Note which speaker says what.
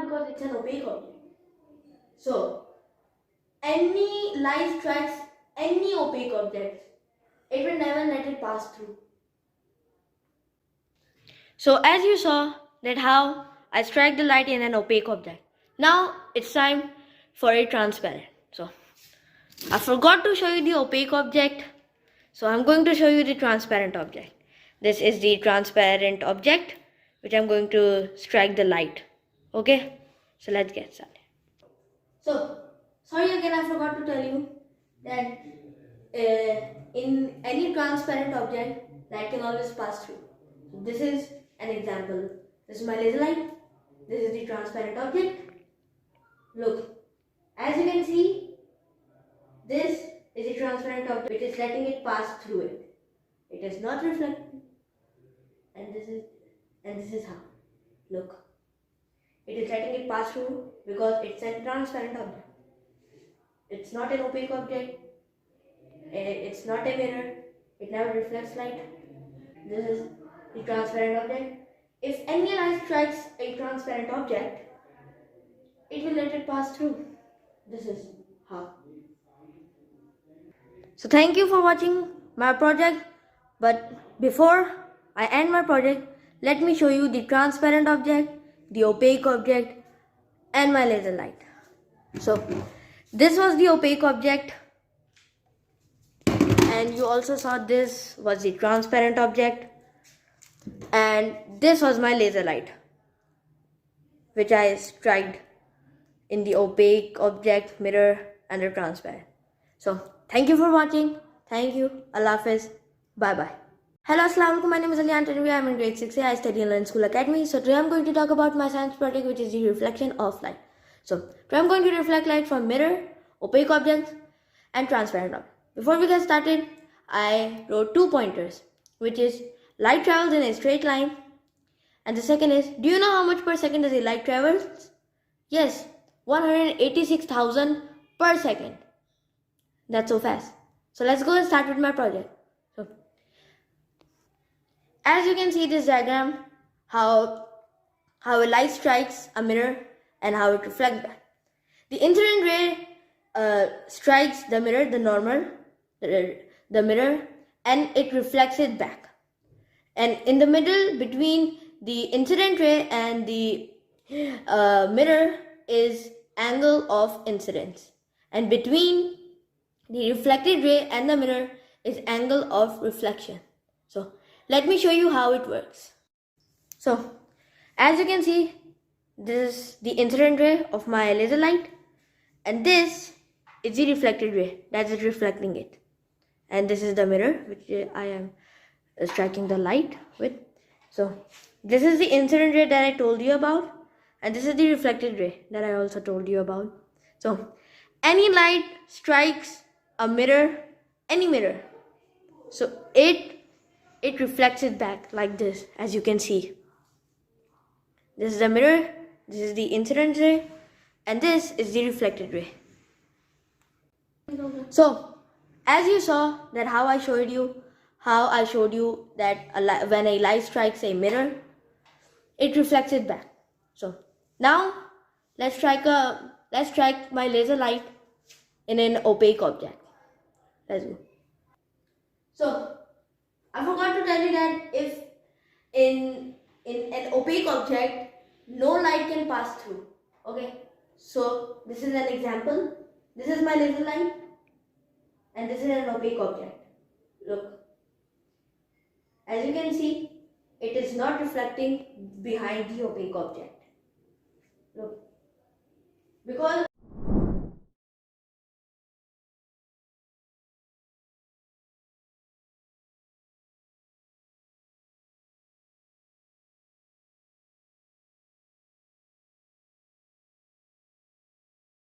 Speaker 1: because it's an opaque object. So any light strikes any opaque object, it will never let it pass through. So as you saw that how I strike the light in an opaque object. Now it's time for a transparent. So I forgot to show you the opaque object. So I'm going to show you the transparent object. This is the transparent object which I'm going to strike the light. Okay, so let's get started. So sorry again, I forgot to tell you that in any transparent object, light can always pass through. So this is an example. This is my laser light. This is the transparent object. Look, as you can see, this is a transparent object which is letting it pass through it. It is not reflecting, and this is how. Look, it is letting it pass through because it's a transparent object. It's not an opaque object. It's not a mirror. It never reflects light. This is the transparent object. If any light strikes a transparent object, it will let it pass through. This is how. So thank you for watching my project. But before I end my project, let me show you the transparent object, the opaque object, and my laser light. So this was the opaque object, and you also saw this was the transparent object, and this was my laser light which I struck in the opaque object, mirror, and the transparent. So thank you for watching. Thank you. Allah Hafiz. Bye bye. Hello, Assalamu alaikum. My name is Ali Antonio. I am in grade 6A. I study in Learn School Academy. So today I am going to talk about my science project, which is the reflection of light. So today I am going to reflect light from mirror, opaque objects, and transparent objects. Before we get started, I wrote 2 pointers, which is light travels in a straight line, and the second is, do you know how much per second does a light travels? Yes, 186,000 per second. That's so fast. So let's go and start with my project. So as you can see this diagram, how a light strikes a mirror and how it reflects back. The incident ray strikes the mirror, the mirror, and it reflects it back. And in the middle between the incident ray and the mirror is angle of incidence, and between the reflected ray and the mirror is angle of reflection. So let me show you how it works. So as you can see, this is the incident ray of my laser light, and this is the reflected ray that is reflecting it, and this is the mirror which I am striking the light with. So this is the incident ray that I told you about, and this is the reflected ray that I also told you about. So any light strikes a mirror, any mirror, so it reflects it back like this. As you can see, this is the mirror, this is the incident ray, and this is the reflected ray. So as you saw that how I showed you that when a light strikes a mirror, it reflects it back. So now let's strike my laser light in an opaque object. Let's go. So I forgot to tell you that if in an opaque object, no light can pass through. Okay, so this is an example. This is my laser light, and this is an opaque object. Look, as you can see, it is not reflecting behind the opaque object. Look, because